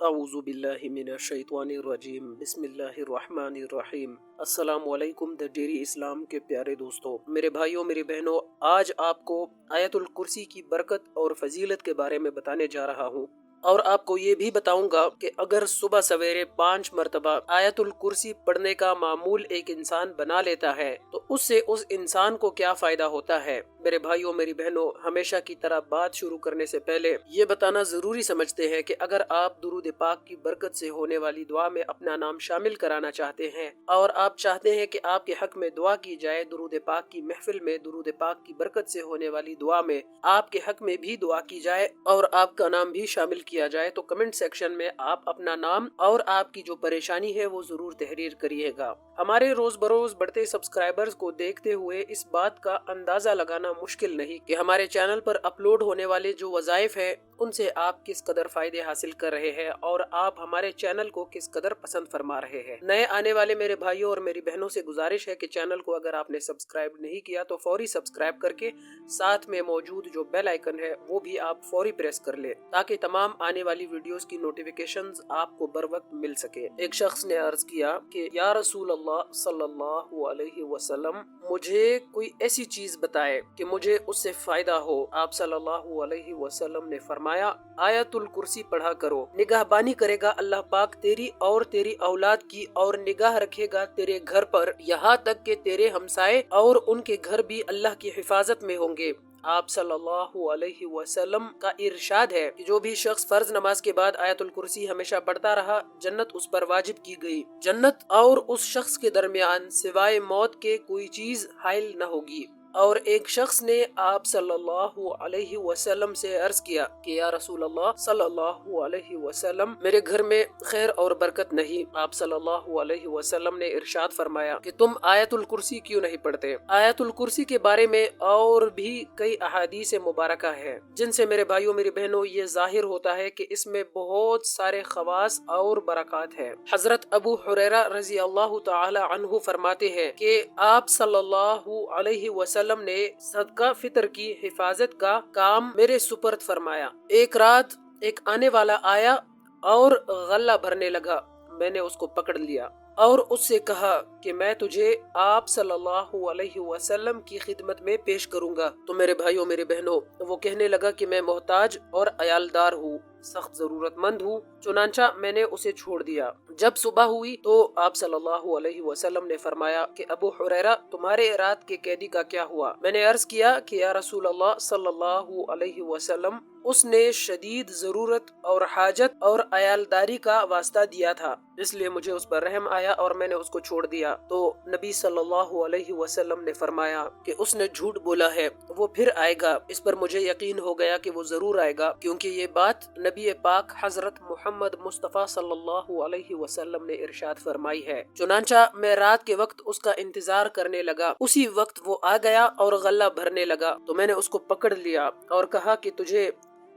अऊज़ु बिल्लाहि मिनश शैतानिर रजीम बिस्मिल्लाहिर रहमानिर रहीम। अस्सलामु अलैकुम द डेरी इस्लाम के प्यारे दोस्तों, मेरे भाइयों मेरी बहनों, आज आपको आयतुल कुर्सी की बरकत और फजीलत के बारे में बताने जा रहा हूँ। और आपको ये भी बताऊंगा कि अगर सुबह सवेरे 5 मरतबा आयतुल कुर्सी पढ़ने का मामूल एक इंसान बना लेता है तो उससे उस इंसान को क्या फायदा होता है। मेरे भाइयों मेरी बहनों, हमेशा की तरह बात शुरू करने से पहले ये बताना जरूरी समझते हैं कि अगर आप दुरूद पाक की बरकत से होने वाली दुआ में अपना नाम शामिल कराना चाहते हैं और आप चाहते हैं कि आपके हक में दुआ की जाए, दुरूद पाक की महफिल में दुरूद पाक की बरकत से होने वाली दुआ में आपके हक में भी दुआ की जाए और आपका नाम भी शामिल किया जाए, तो कमेंट सेक्शन में आप अपना नाम और आपकी जो परेशानी है वो जरूर तहरीर करिएगा। हमारे रोज बरोज बढ़ते सब्सक्राइबर्स को देखते हुए इस बात का अंदाजा लगाना मुश्किल नहीं कि हमारे चैनल पर अपलोड होने वाले जो वज़ाइफ है उनसे आप किस कदर फायदे हासिल कर रहे हैं और आप हमारे चैनल को किस कदर पसंद फरमा रहे हैं। नए आने वाले मेरे भाइयों और मेरी बहनों से गुजारिश है कि चैनल को अगर आपने सब्सक्राइब नहीं किया तो फौरी सब्सक्राइब करके साथ में मौजूद जो बेल आइकन है वो भी आप फौरी प्रेस कर ले ताकि तमाम आने वाली वीडियोस की नोटिफिकेशंस आपको बर वक्त मिल सके। एक शख्स ने अर्ज किया कि या रसूल अल्लाह सल्लल्लाहु अलैहि वसल्लम, मुझे कोई ऐसी चीज बताए कि मुझे उससे फायदा हो। आप सल्लल्लाहु अलैहि वसल्लम ने फरमाया, आयतुल कुर्सी पढ़ा करो, निगाहबानी करेगा अल्लाह पाक तेरी और तेरी औलाद की, और निगाह रखेगा तेरे घर पर, यहाँ तक कि तेरे हमसाए और उनके घर भी अल्लाह की हिफाजत में होंगे। आप सल्लल्लाहु अलैहि वसल्लम का इरशाद है कि जो भी शख्स फर्ज नमाज के बाद आयतुल कुर्सी हमेशा पढ़ता रहा, जन्नत उस पर वाजिब की गई। जन्नत और उस शख्स के दरमियान सिवाय मौत के कोई चीज हाइल न होगी। और एक शख्स ने आप सल्लल्लाहु अलैहि वसल्लम से अर्ज किया कि या रसूल अल्लाह सल्लल्लाहु अलैहि वसल्लम, मेरे घर में खैर और बरकत नहीं। आप सल्लल्लाहु अलैहि वसल्लम ने इरशाद फरमाया कि तुम आयतुल कुर्सी क्यों नहीं पढ़ते। आयतुल कुर्सी के बारे में और भी कई अहादीस मुबारका है जिनसे मेरे भाइयों मेरी बहनों ये जाहिर होता है कि इसमें बहुत सारे खवास और बरकत है। हजरत अबू हुरैरा रजी अल्लाह तआला अन्हु फरमाते हैं कि आप सल्लल्लाहु अलैहि वसल्लम ने सदका फितर की हिफाजत का काम मेरे सुपर्द फरमाया। एक रात एक आने वाला आया और गल्ला भरने लगा। मैंने उसको पकड़ लिया और उससे कहा कि मैं तुझे आप सल्लल्लाहु अलैहि वसल्लम की खिदमत में पेश करूंगा। तो मेरे भाइयों मेरे बहनों, वो कहने लगा कि मैं मोहताज और अयालदार हूँ, सख्त जरूरतमंद हूँ। चुनांचा मैंने उसे छोड़ दिया। जब सुबह हुई तो आप सल्लल्लाहु अलैहि वसल्लम ने फरमाया कि अबू हुरैरा, तुम्हारे रात के कैदी का क्या हुआ। मैंने अर्ज किया कि या रसूल अल्लाह सल्लल्लाहु अलैहि वसल्लम, उसने शदीद जरूरत और हाजत और अयालदारी का वास्ता दिया था, इसलिए मुझे उस पर रहम आया और मैंने उसको छोड़ दिया। तो नबी सल्लल्लाहु अलैहि वसल्लम ने फरमाया कि उसने झूठ बोला है, वो फिर आएगा। इस पर मुझे यकीन हो गया कि वो जरूर आएगा, क्योंकि ये बात नबी पाक हजरत मोहम्मद मुस्तफ़ा सल्लल्लाहु अलैहि वसल्लम ने इरशाद फरमाई है। चुनांचा मैं रात के वक्त उसका इंतजार करने लगा। उसी वक्त वो आ गया और गल्ला भरने लगा। तो मैंने उसको पकड़ लिया और कहा कि तुझे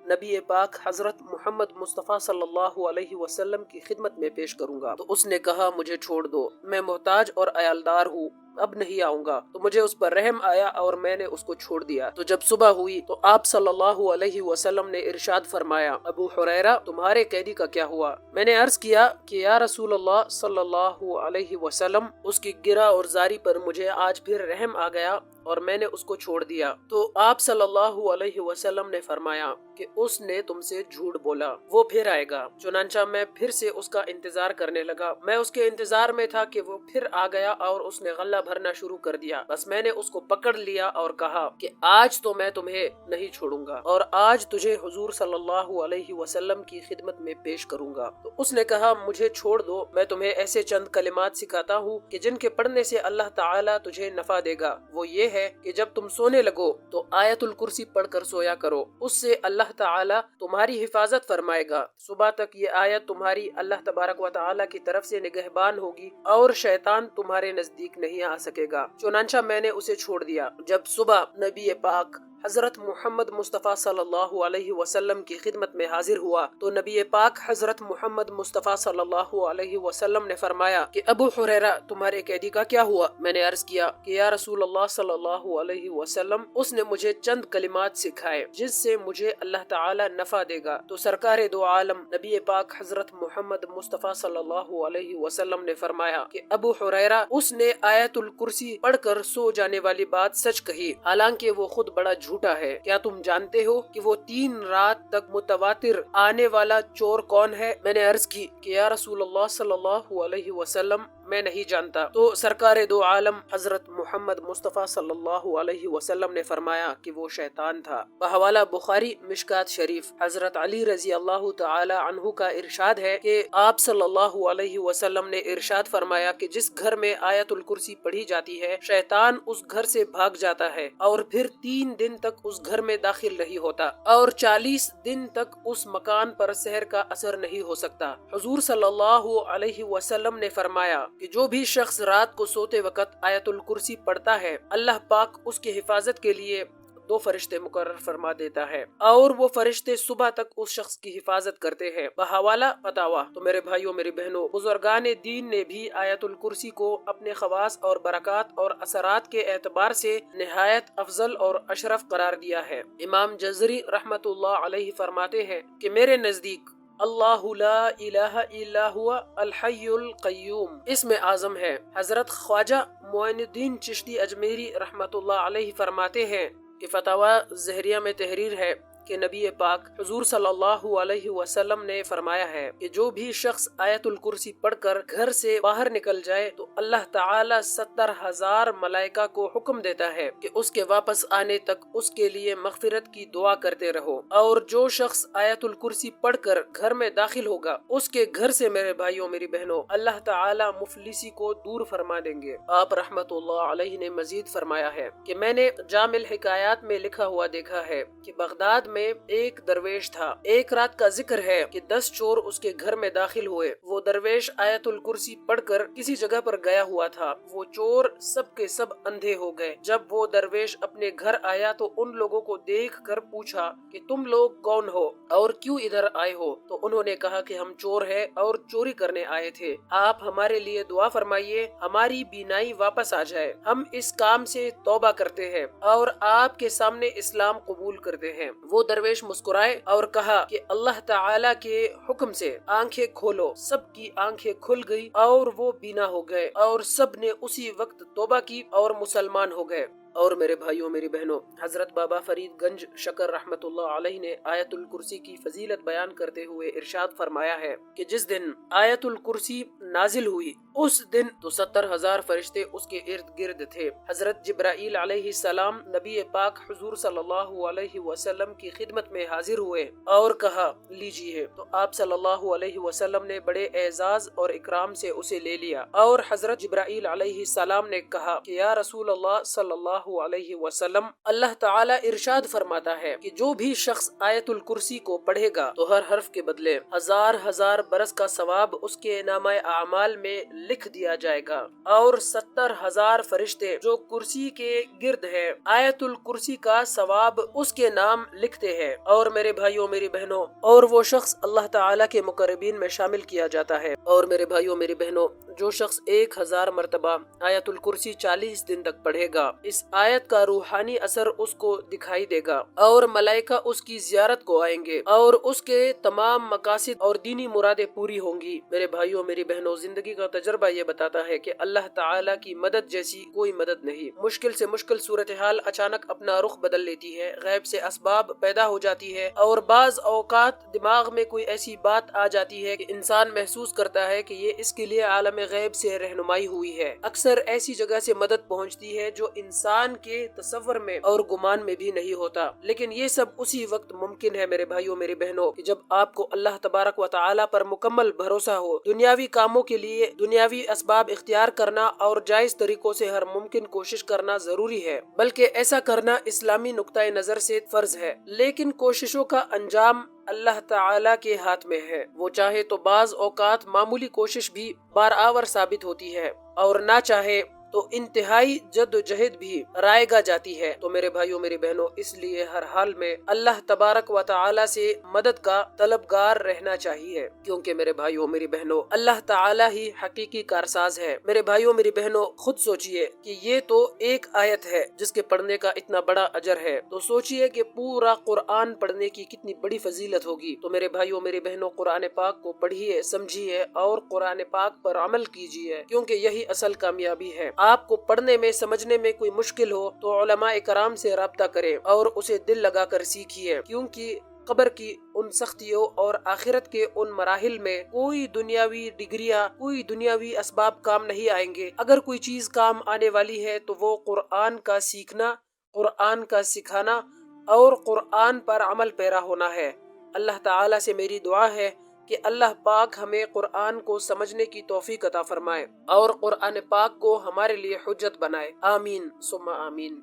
नबी पाक हजरत मोहम्मद मुस्तफ़ा सल्लल्लाहु अलैहि वसल्लम की खिदमत में पेश करूंगा। तो उसने कहा, मुझे छोड़ दो, मैं मोहताज और अयालदार हूँ, अब नहीं आऊंगा। तो मुझे उस पर रहम आया और मैंने उसको छोड़ दिया। तो जब सुबह हुई तो आप सल्लल्लाहु अलैहि वसल्लम ने इरशाद फरमाया, अबू हुरैरा, तुम्हारे कैदी का क्या हुआ। मैंने अर्ज किया कि या रसूल अल्लाह सल्लल्लाहु अलैहि वसल्लम, उसकी गिरा और जारी पर मुझे आज फिर रहम आ गया और मैंने उसको छोड़ दिया। तो आप सल्लल्लाहु अलैहि वसल्लम ने फरमाया कि उसने तुमसे झूठ बोला, वो फिर आएगा। चुनांचा मैं फिर से उसका इंतजार करने लगा। मैं उसके इंतजार में था कि वो फिर आ गया और उसने गल्ला भरना शुरू कर दिया। बस मैंने उसको पकड़ लिया और कहा कि आज तो मैं तुम्हें नहीं छोड़ूंगा और आज तुझे हुजूर सल्लल्लाहु अलैहि वसल्लम की खिदमत में पेश करूंगा। तो उसने कहा, मुझे छोड़ दो, मैं तुम्हें ऐसे चंद कलिमात सिखाता हूँ कि जिनके पढ़ने से अल्लाह ताला तुझे नफा देगा। वो ये है कि जब तुम सोने लगो तो आयतुल कुर्सी पढ़कर सोया करो, उससे अल्लाह ताला तुम्हारी हिफाजत फरमाएगा। सुबह तक ये आयत तुम्हारी अल्लाह तबारक व ताला की तरफ से निगहबान होगी और शैतान तुम्हारे नजदीक नहीं आ सकेगा। चुनांचा मैंने उसे छोड़ दिया। जब सुबह नबी पाक हजरत मोहम्मद मुस्तफ़ा सल्लल्लाहु अलैहि वसल्लम की खिदमत में हाजिर हुआ तो नबी पाक हजरत मोहम्मद मुस्तफ़ा सल्लल्लाहु अलैहि वसल्लम ने फरमाया कि अबू हुरैरा तुम्हारे कैदी का क्या हुआ। मैंने अर्ज किया कि या रसूल अल्लाह सल्लल्लाहु अलैहि वसल्लम उसने मुझे चंद कलिमात सिखाए जिससे मुझे अल्लाह ताला नफा देगा। तो सरकार दो आलम नबी पाक हजरत मोहम्मद मुस्तफ़ा सल्लल्लाहु अलैहि वसल्लम ने फरमाया कि अबू हुरैरा उसने आयतुल कुर्सी पढ़कर सो जाने वाली बात सच कही, हालांकि वो खुद बड़ा झूठा है। क्या तुम जानते हो कि वो 3 रात तक मुतवातिर आने वाला चोर कौन है। मैंने अर्ज की कि या रसूल अल्लाह सल्लल्लाहु अलैहि वसल्लम मैं नहीं जानता। तो सरकार दो आलम हजरत मोहम्मद मुस्तफ़ा सल्लल्लाहु अलैहि वसल्लम ने फरमाया कि वो शैतान था। बहवाला बुखारी मिशकात शरीफ हजरत अली रजी अल्लाह तआला अन्हु का इरशाद है कि आप सल्लल्लाहु अलैहि वसल्लम ने इरशाद फरमाया कि जिस घर में आयतुल कुर्सी पढ़ी जाती है शैतान उस घर से भाग जाता है और फिर 3 दिन तक उस घर में दाखिल नहीं होता और 40 दिन तक उस मकान पर सहर का असर नहीं हो सकता। हुजूर सल्लल्लाहु अलैहि वसल्लम ने फरमाया कि जो भी शख्स रात को सोते वक्त आयतुल कुर्सी पढ़ता है अल्लाह पाक उसकी हिफाजत के लिए 2 फरिश्ते मुकर्रर फरमा देता है और वो फरिश्ते सुबह तक उस शख्स की हिफाजत करते हैं। बहवाला फतावा। तो मेरे भाइयों मेरी बहनों, बुजुर्गान दीन ने भी आयतुल कुर्सी को अपने खवास और बरकत और असरात के एतबार से निहायत अफजल और अशरफ करार दिया है। इमाम जज़री रहमतुल्लाह अलैहि फरमाते हैं कि मेरे नजदीक अल्लाहु ला इलाहा इल्ला हुवा अल हय्युल क़य्यूम इसमें आज़म है। हजरत ख्वाजा मोइनुद्दीन चिश्ती अजमेरी रहमतुल्लाह अलैहि फरमाते हैं कि फतावा ज़हरिया में तहरीर है कि नबी पाक हुजूर सल्लल्लाहु अलैहि वसल्लम ने फरमाया है कि जो भी शख्स आयतुल कुर्सी पढ़कर घर से बाहर निकल जाए तो अल्लाह ताला 70,000 मलाइका को हुक्म देता है कि उसके वापस आने तक उसके लिए मगफिरत की दुआ करते रहो। और जो शख्स आयतुल कुर्सी पढ़कर घर में दाखिल होगा उसके घर से मेरे भाइयों मेरी बहनों अल्लाह ताला मुफलिसी को दूर फरमा देंगे। आप रहमतुल्लाह अलैहि ने मजीद फरमाया है कि मैंने जामिल हिकायात में लिखा हुआ देखा है कि बगदाद में एक दरवेश था। एक रात का जिक्र है कि 10 चोर उसके घर में दाखिल हुए। वो दरवेश आयतुल कुर्सी पढ़कर किसी जगह पर गया हुआ था। वो चोर सब के सब अंधे हो गए। जब वो दरवेश अपने घर आया तो उन लोगों को देख कर पूछा कि तुम लोग कौन हो और क्यों इधर आए हो। तो उन्होंने कहा कि हम चोर हैं और चोरी करने आए थे। आप हमारे लिए दुआ फरमाइए, हमारी बीनाई वापस आ जाए। हम इस काम से तौबा करते हैं और आपके सामने इस्लाम कबूल करते हैं। वो दरवेश मुस्कुराए और कहा कि अल्लाह ताला के हुक्म से आंखें खोलो। सबकी आंखें खुल गई और वो बीना हो गए और सब ने उसी वक्त तौबा की और मुसलमान हो गए। और मेरे भाइयों मेरी बहनों, हजरत बाबा फरीद गंज शकर रहमतुल्लाह अलैहि ने आयतुल कुर्सी की फजीलत बयान करते हुए इरशाद फरमाया है कि जिस दिन आयतुल कुर्सी नाजिल हुई उस दिन तो 70,000 फरिश्ते उसके इर्द गिर्द थे। हजरत जिब्राईल अलैहि सलाम नबी पाक हुजूर सल्लल्लाहु अलैहि वसल्लम की खिदमत में हाजिर हुए और कहा लीजिए। तो आप सल्लल्लाहु अलैहि वसल्लम ने बड़े एजाज और इकराम से उसे ले लिया और हजरत जिब्राईल अलैहि सलाम ने कहा कि या रसूल अल्लाह सल्लल्लाहु अलैहि वसल्लम अल्लाह ताला इरशाद फरमाता है कि जो भी शख्स आयतुल कुर्सी को पढ़ेगा तो हर हर्फ के बदले 1000 बरस का सवाब उसके नामा आमाल में लिख दिया जाएगा और 70,000 फरिश्ते जो कुर्सी के गिर्द है आयतुल कुर्सी का सवाब उसके नाम लिखते हैं। और मेरे भाइयों मेरी बहनों, और वो शख्स अल्लाह ताला के मुकर्रबीन में शामिल किया जाता है। और मेरे भाइयों मेरी बहनों, जो शख्स 1000 मरतबा आयतुल कुर्सी 40 दिन तक पढ़ेगा इस आयत का रूहानी असर उसको दिखाई देगा और मलाइका उसकी जियारत को आएंगे और उसके तमाम मकासिद और दीनी मुरादें पूरी होंगी। मेरे भाइयों मेरी बहनों, जिंदगी का तजर्बा ये बताता है कि अल्लाह ताला की मदद जैसी कोई मदद नहीं। मुश्किल से मुश्किल सूरत हाल अचानक अपना रुख बदल लेती है, गैब से असबाब पैदा हो जाती है और बाज औकात दिमाग में कोई ऐसी बात आ जाती है कि इंसान महसूस करता है कि ये इसके लिए आलम गैब से रहनुमाई हुई है। अक्सर ऐसी जगह से मदद पहुंचती है जो इंसान के तसव्वुर में और गुमान में भी नहीं होता। लेकिन ये सब उसी वक्त मुमकिन है मेरे भाइयों मेरी बहनों कि जब आपको अल्लाह तबारक व तआला पर मुकम्मल भरोसा हो। दुनियावी कामों के लिए दुनियावी असबाब इख्तियार करना और जायज तरीकों से हर मुमकिन कोशिश करना जरूरी है, बल्कि ऐसा करना इस्लामी नुक्ताए नजर से फर्ज है। लेकिन कोशिशों का अंजाम अल्लाह ताला के हाथ में है। वो चाहे तो बाज औकात मामूली कोशिश भी बारआवर साबित होती है और ना चाहे تو انتہائی جدوجہد بھی رائے گا جاتی ہے۔ تو میرے بھائیوں میری بہنوں، اس لیے ہر حال میں اللہ تبارک و تعالی سے مدد کا طلبگار رہنا چاہیے، کیونکہ میرے بھائیوں میری بہنوں اللہ تعالی ہی حقیقی کارساز ہے۔ میرے بھائیوں میری بہنوں، خود سوچئے کہ یہ تو ایک آیت ہے جس کے پڑھنے کا اتنا بڑا اجر ہے، تو سوچئے کہ پورا قرآن پڑھنے کی کتنی بڑی فضیلت ہوگی۔ تو میرے بھائیوں میری بہنوں، قرآن پاک کو پڑھیے، سمجھیے اور قرآن پاک پر عمل کیجیے، کیونکہ یہی اصل کامیابی ہے۔ آپ کو پڑھنے میں سمجھنے میں کوئی مشکل ہو تو علماء کرام سے رابطہ کریں اور اسے دل لگا کر سیکھیے، کیونکہ قبر کی ان سختیوں اور آخرت کے ان مراحل میں کوئی دنیاوی ڈگریاں، کوئی دنیاوی اسباب کام نہیں آئیں گے۔ اگر کوئی چیز کام آنے والی ہے تو وہ قرآن کا سیکھنا، قرآن کا سکھانا اور قرآن پر عمل پیرا ہونا ہے۔ اللہ تعالیٰ سے میری دعا ہے کہ اللہ پاک ہمیں قرآن کو سمجھنے کی توفیق عطا فرمائے اور قرآن پاک کو ہمارے لیے حجت بنائے۔ آمین ثم آمین۔